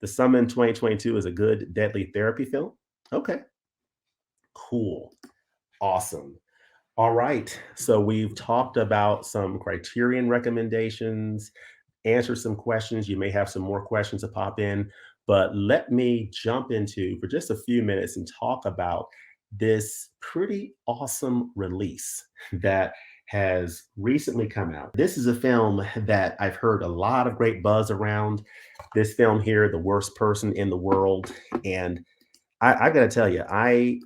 The Summer in 2022 is a good deadly therapy film? Okay, cool. Awesome. All right. So we've talked about some Criterion recommendations, answered some questions. You may have some more questions to pop in, but let me jump into for just a few minutes and talk about this pretty awesome release that has recently come out. This is a film that I've heard a lot of great buzz around. This film here, The Worst Person in the World. And I got to tell you, I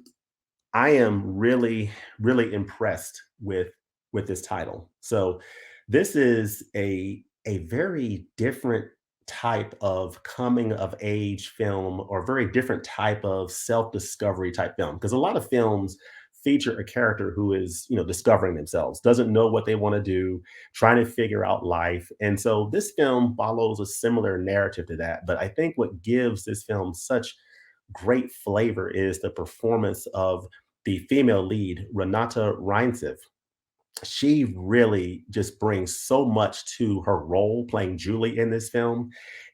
am really, really impressed with this title. So this is a very different type of coming of age film or very different type of self-discovery type film because a lot of films feature a character who is discovering themselves, doesn't know what they want to do, trying to figure out life. And so this film follows a similar narrative to that, but I think what gives this film such great flavor is the performance of the female lead, Renata Reinsve. She really just brings so much to her role playing Julie in this film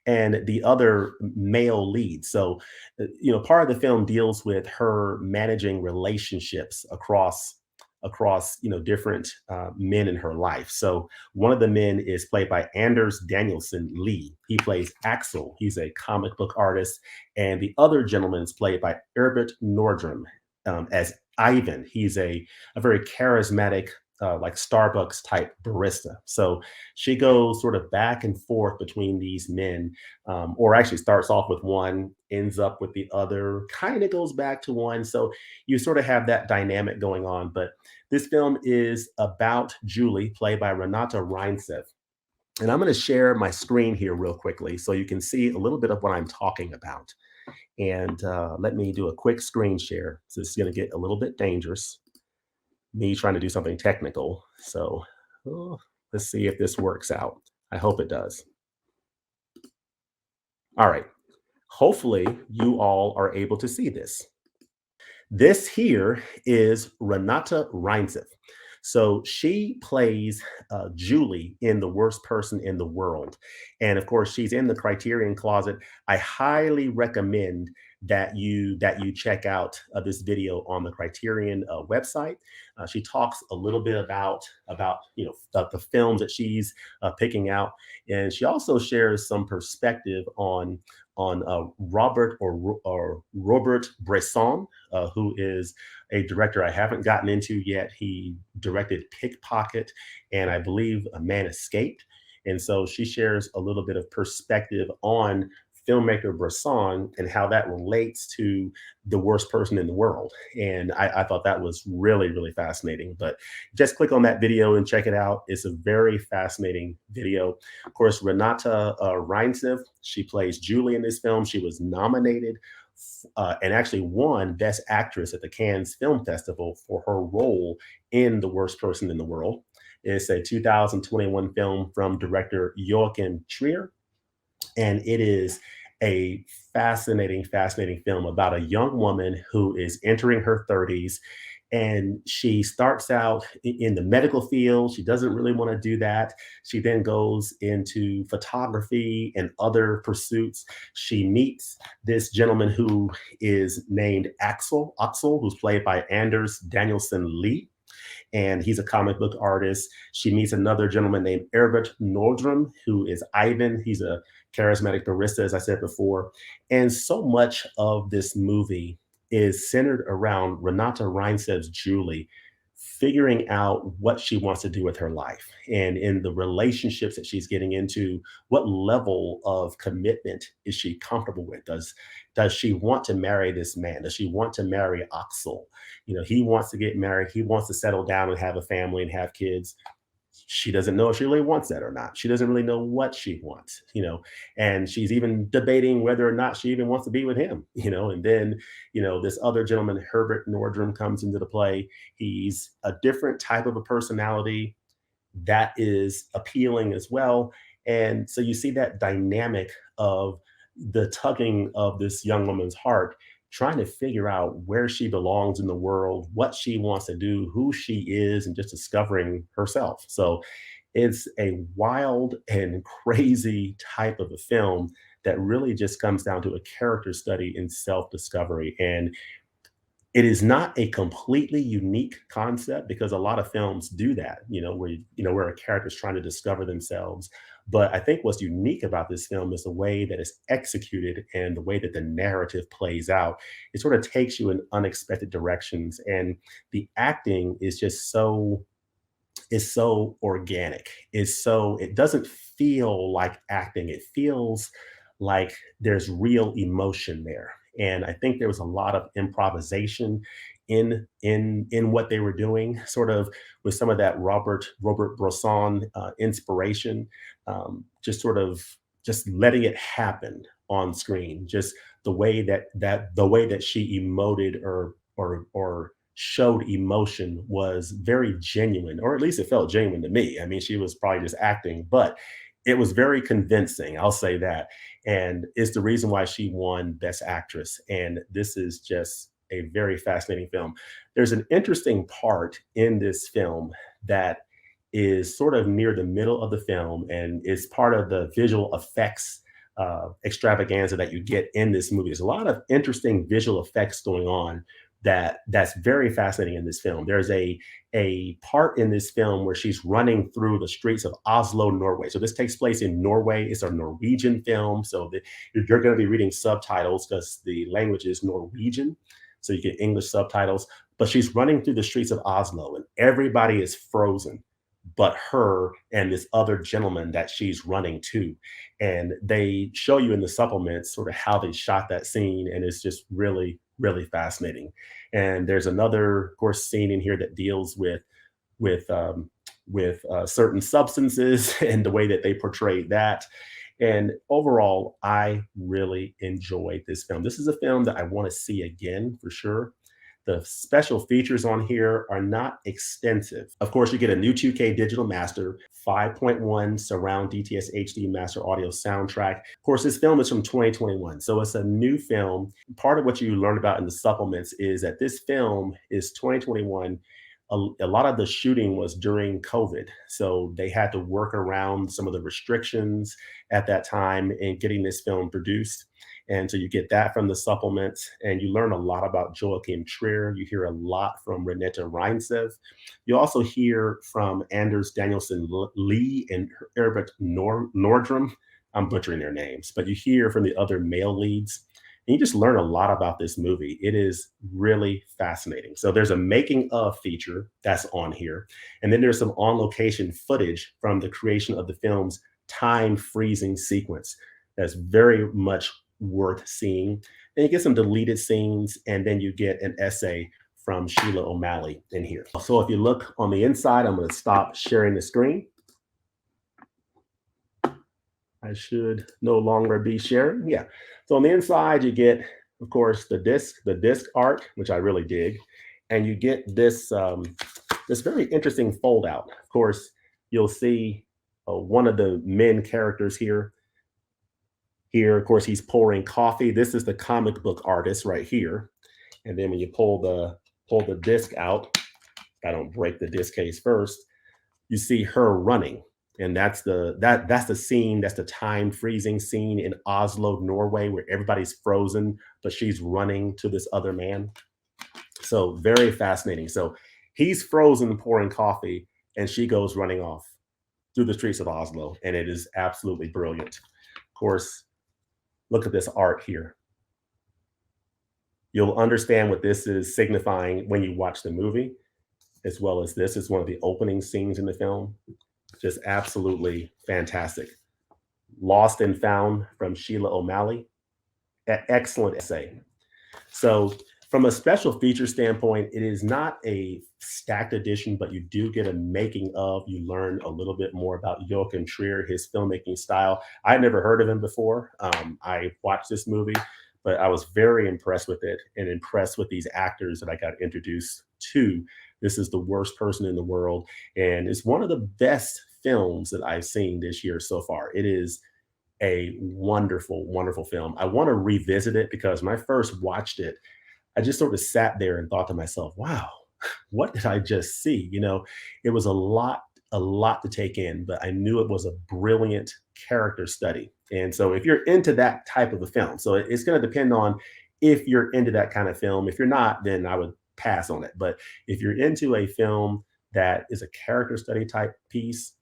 and the other male leads. So, part of the film deals with her managing relationships across different men in her life. So one of the men is played by Anders Danielsen Lee. He plays Axel. He's a comic book artist, and the other gentleman is played by Herbert Nordrum as Ivan. He's a very charismatic, like Starbucks type barista. So she goes sort of back and forth between these men, or actually starts off with one, ends up with the other, kind of goes back to one. So you sort of have that dynamic going on. But this film is about Julie, played by Renata Reinsve. And I'm going to share my screen here real quickly so you can see a little bit of what I'm talking about. And let me do a quick screen share. So this is going to get a little bit dangerous, me trying to do something technical. So oh, let's see if this works out. I hope it does. All right. Hopefully, you all are able to see this. This here is Renata Reinsve. So she plays Julie in The Worst Person in the World. And of course, she's in the Criterion closet. I highly recommend that you check out this video on the Criterion website. She talks a little bit about the films that she's picking out, and she also shares some perspective on or Robert Bresson, who is a director I haven't gotten into yet. He directed Pickpocket and I believe A Man Escaped. And so she shares a little bit of perspective on filmmaker Bresson and how that relates to the worst person in the world. And I thought that was really, really fascinating. But just click on that video and check it out. It's a very fascinating video. Of course, Renata Reinsve, she plays Julie in this film. She was nominated and actually won Best Actress at the Cannes Film Festival for her role in The Worst Person in the World. It's a 2021 film from director Joachim Trier, and it is a fascinating, fascinating film about a young woman who is entering her 30s. And she starts out in the medical field. She doesn't really want to do that. She then goes into photography and other pursuits. She meets this gentleman who is named Axel, who's played by Anders Danielsen Lee, and he's a comic book artist. She meets another gentleman named Herbert Nordrum, who is Ivan. He's a charismatic barista, as I said before. And so much of this movie is centered around Renata Reinsve's Julie figuring out what she wants to do with her life and in the relationships that she's getting into, what level of commitment is she comfortable with? Does she want to marry this man? Does she want to marry Axel? He wants to get married, he wants to settle down and have a family and have kids. She doesn't know if she really wants that or not. She doesn't really know what she wants. And she's even debating whether or not she even wants to be with him. And then, this other gentleman, Herbert Nordrum, comes into the play. He's a different type of a personality that is appealing as well. And so you see that dynamic of the tugging of this young woman's heart, trying to figure out where she belongs in the world, what she wants to do, who she is, and just discovering herself. So it's a wild and crazy type of a film that really just comes down to a character study in self-discovery. And it is not a completely unique concept because a lot of films do that, where a character is trying to discover themselves. But I think what's unique about this film is the way that it's executed and the way that the narrative plays out. It sort of takes you in unexpected directions, and the acting is so organic. It doesn't feel like acting. It feels like there's real emotion there. And I think there was a lot of improvisation in what they were doing, sort of with some of that Robert Bresson inspiration, just sort of just letting it happen on screen. Just the way that she emoted or showed emotion was very genuine, or at least it felt genuine to me. I mean, she was probably just acting, but it was very convincing. I'll say that. And it's the reason why she won Best Actress. And this is just a very fascinating film. There's an interesting part in this film that is sort of near the middle of the film and is part of the visual effects extravaganza that you get in this movie. There's a lot of interesting visual effects going on that's very fascinating in this film. There's a part in this film where she's running through the streets of Oslo, Norway. So this takes place in Norway. It's a Norwegian film, so you're going to be reading subtitles because the language is Norwegian. So you get English subtitles. But she's running through the streets of Oslo, and everybody is frozen but her and this other gentleman that she's running to. And they show you in the supplements sort of how they shot that scene, and it's just really, really fascinating. And there's another, of course, scene in here that deals with certain substances and the way that they portrayed that. And overall, I really enjoyed this film. This is a film that I want to see again for sure. The special features on here are not extensive. Of course, you get a new 2K digital master, 5.1 surround DTS HD master audio soundtrack. Of course, this film is from 2021, so it's a new film. Part of what you learn about in the supplements is that this film is 2021. A lot of the shooting was during COVID, so they had to work around some of the restrictions at that time in getting this film produced. And so you get that from the supplements, and you learn a lot about Joachim Trier. You hear a lot from Renate Reinsve. You also hear from Anders Danielsen Lee and Herbert Nordrum. I'm butchering their names, but you hear from the other male leads. And you just learn a lot about this movie. It is really fascinating. So there's a making of feature that's on here. And then there's some on location footage from the creation of the film's time freezing sequence. That's very much worth seeing. And you get some deleted scenes, and then you get an essay from Sheila O'Malley in here. So if you look on the inside, I'm going to stop sharing the screen. I should no longer be sharing. Yeah. So on the inside, you get, of course, the disc art, which I really dig, and you get this this very interesting fold out. Of course, you'll see one of the men characters here. Here, of course, he's pouring coffee. This is the comic book artist right here. And then when you pull the disc out, I don't break the disc case first, you see her running. And that's the scene, that's the time freezing scene in Oslo, Norway, where everybody's frozen, but she's running to this other man. So very fascinating. So he's frozen pouring coffee, and she goes running off through the streets of Oslo, and it is absolutely brilliant. Of course, look at this art here. You'll understand what this is signifying when you watch the movie, as well as this is one of the opening scenes in the film. Just absolutely fantastic. Lost and Found from Sheila O'Malley. Excellent essay. So from a special feature standpoint, it is not a stacked edition, but you do get a making of. You learn a little bit more about Joachim Trier, his filmmaking style. I'd never heard of him before. I watched this movie, but I was very impressed with it and impressed with these actors that I got introduced to. This is the worst person in the world, and it's one of the best films that I've seen this year so far. It is a wonderful, wonderful film. I want to revisit it because when I first watched it, I just sort of sat there and thought to myself, wow, what did I just see? You know, it was a lot a lot to take in, but I knew it was a brilliant character study. And so if you're into that type of a film, so it's going to depend on if you're into that kind of film. If you're not, then I would pass on it. But if you're into a film that is a character study type piece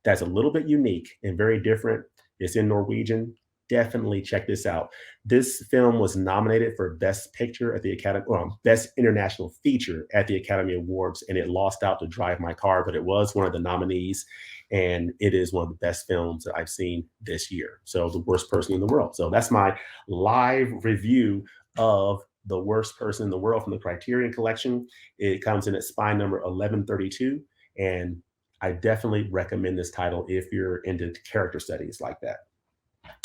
that's a little bit unique and very different, it's in Norwegian. Definitely check this out. This film was nominated for Best Picture at the Academy, well, Best International Feature at the Academy Awards, and it lost out to Drive My Car, but it was one of the nominees, and it is one of the best films that I've seen this year. So, The Worst Person in the World. So that's my live review of The Worst Person in the World from the Criterion Collection. It comes in at spine number 1132, and I definitely recommend this title if you're into character studies like that.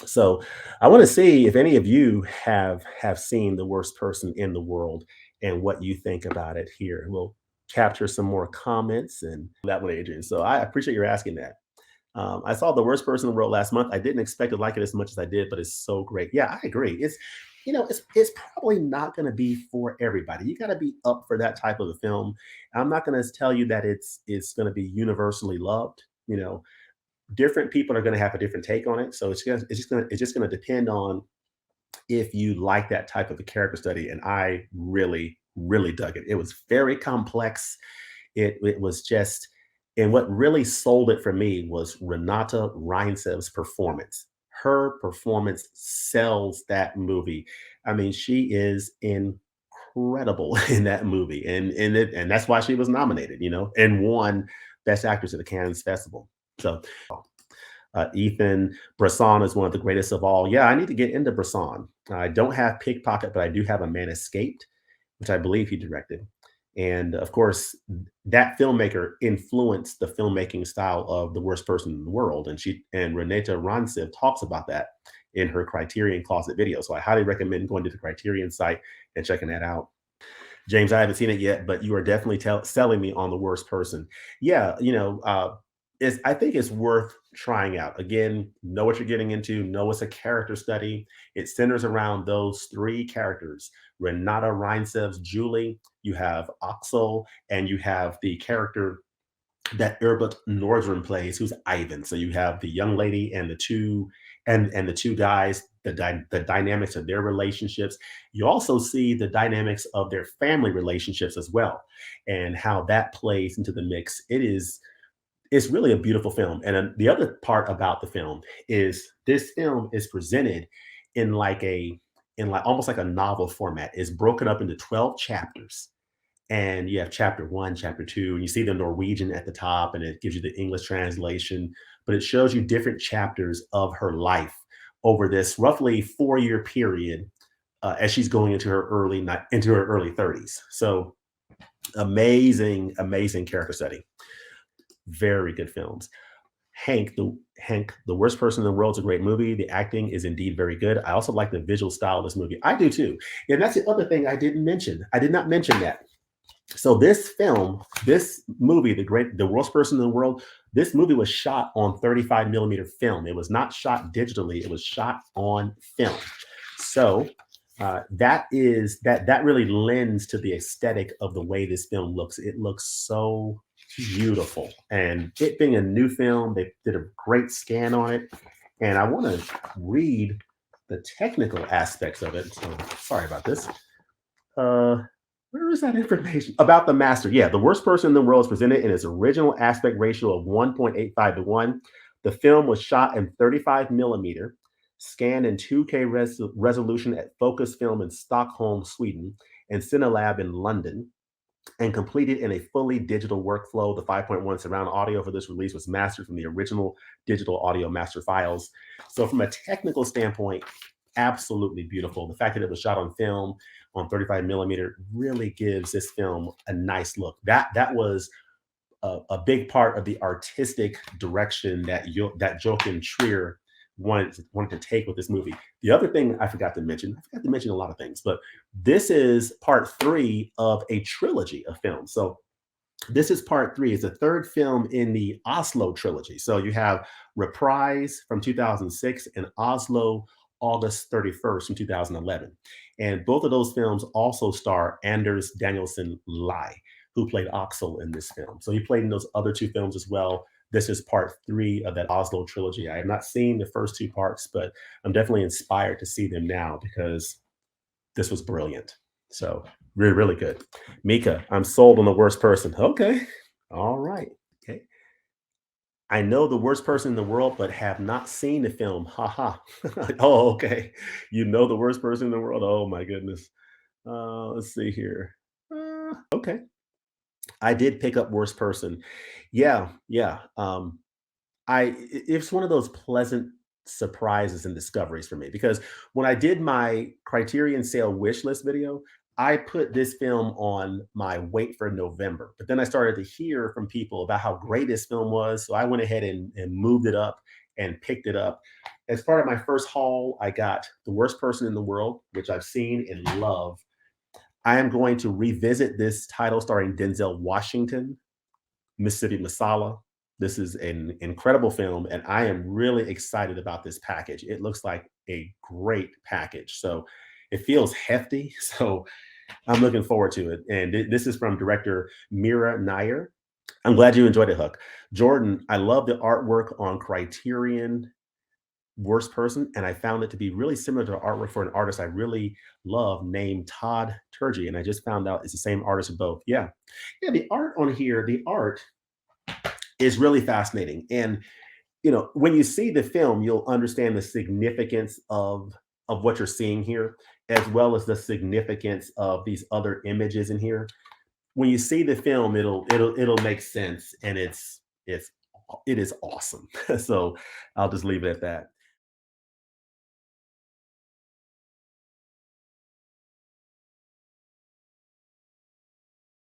So I want to see if any of you have seen The Worst Person in the World and what you think about it here. We'll capture some more comments and that one, Adrian. So I appreciate your asking that. I saw The Worst Person in the World last month. I didn't expect to like it as much as I did, but it's so great. Yeah, I agree. It's probably not going to be for everybody. You got to be up for that type of a film. I'm not going to tell you that it's going to be universally loved. Different people are going to have a different take on it. So it's just going to depend on if you like that type of a character study. And I really, really dug it. It was very complex. It was just, and what really sold it for me was Renata Reinsve's performance. Her performance sells that movie. I mean, she is incredible in that movie, and that's why she was nominated, and won Best Actress at the Cannes Festival. So Ethan Bresson is one of the greatest of all. Yeah, I need to get into Bresson. I don't have Pickpocket, but I do have A Man Escaped, which I believe he directed. And of course, that filmmaker influenced the filmmaking style of The Worst Person in the World. And Renata Reinsve talks about that in her Criterion Closet video. So I highly recommend going to the Criterion site and checking that out. James, I haven't seen it yet, but you are definitely selling me on The Worst Person. Yeah, I think it's worth trying out. Again, know what you're getting into. Know it's a character study. It centers around those three characters: Renata Reinsve's Julie. You have Axel, and you have the character that Herbert Nordrum plays, who's Ivan. So you have the young lady and the two guys, the dynamics of their relationships. You also see the dynamics of their family relationships as well, and how that plays into the mix. It's really a beautiful film. And the other part about the film is this film is presented in like almost like a novel format. It's broken up into 12 chapters, and you have chapter one, chapter two, and you see the Norwegian at the top, and it gives you the English translation, but it shows you different chapters of her life over this roughly 4-year period, as she's going into her early 30s. So amazing, amazing character study. Very good films. Hank, The Worst Person in the World is a great movie. The acting is indeed very good. I also like the visual style of this movie. I do too. And that's the other thing I didn't mention. I did not mention that. So this movie, The Worst Person in the World, this movie was shot on 35 millimeter film. It was not shot digitally. It was shot on film. So that really lends to the aesthetic of the way this film looks. It looks so beautiful, and it being a new film, they did a great scan on it. And I want to read the technical aspects of it. So sorry about this. Where is that information about the master? Yeah, The Worst Person in the World is presented in its original aspect ratio of 1.85 to 1. The film was shot in 35 millimeter, scanned in 2K resolution at Focus Film in Stockholm, Sweden, and Cinelab in London, and completed in a fully digital workflow. The 5.1 surround audio for this release was mastered from the original digital audio master files. So from a technical standpoint, absolutely beautiful. The fact that it was shot on film on 35 millimeter really gives this film a nice look. That was a big part of the artistic direction that Joachim Trier wanted to take with this movie. The other thing I forgot to mention a lot of things, but this is part 3 of a trilogy of films. So this is part 3. It's the third film in the Oslo trilogy. So you have Reprise from 2006 and Oslo August 31st from 2011. And both of those films also star Anders Danielsen Lai, who played Axel in this film. So he played in those other 2 films as well. this is part three of that Oslo trilogy. I have not seen the first two parts, but I'm definitely inspired to see them now because this was brilliant. So really, really good. Mika, I'm sold on the worst person. Okay. All right. Okay. I know the worst person in the world, but have not seen the film. Haha. Oh, okay. You know the worst person in the world. Oh my goodness. Let's see here. Okay. I did pick up worst person. Yeah, yeah. It's one of those pleasant surprises and discoveries for me because when I did my Criterion sale wish list video, I put this film on my wait for November. But then I started to hear from people about how great this film was. So I went ahead and moved it up and picked it up. As part of my first haul, I got The Worst Person in the World, which I've seen and love. I am going to revisit this title starring Denzel Washington, Mississippi Masala. This is an incredible film, and I am really excited about this package. It looks like a great package. So it feels hefty. So I'm looking forward to it. And this is from director Mira Nair. I'm glad you enjoyed it, Hook. Jordan, I love the artwork on Criterion Worst Person, and I found it to be really similar to artwork for an artist I really love named Todd Turgey. And I just found out it's the same artist of both. Yeah. Yeah, the art on here, the art is really fascinating. And when you see the film, you'll understand the significance of what you're seeing here, as well as the significance of these other images in here. When you see the film, it'll make sense, and it is awesome. So I'll just leave it at that.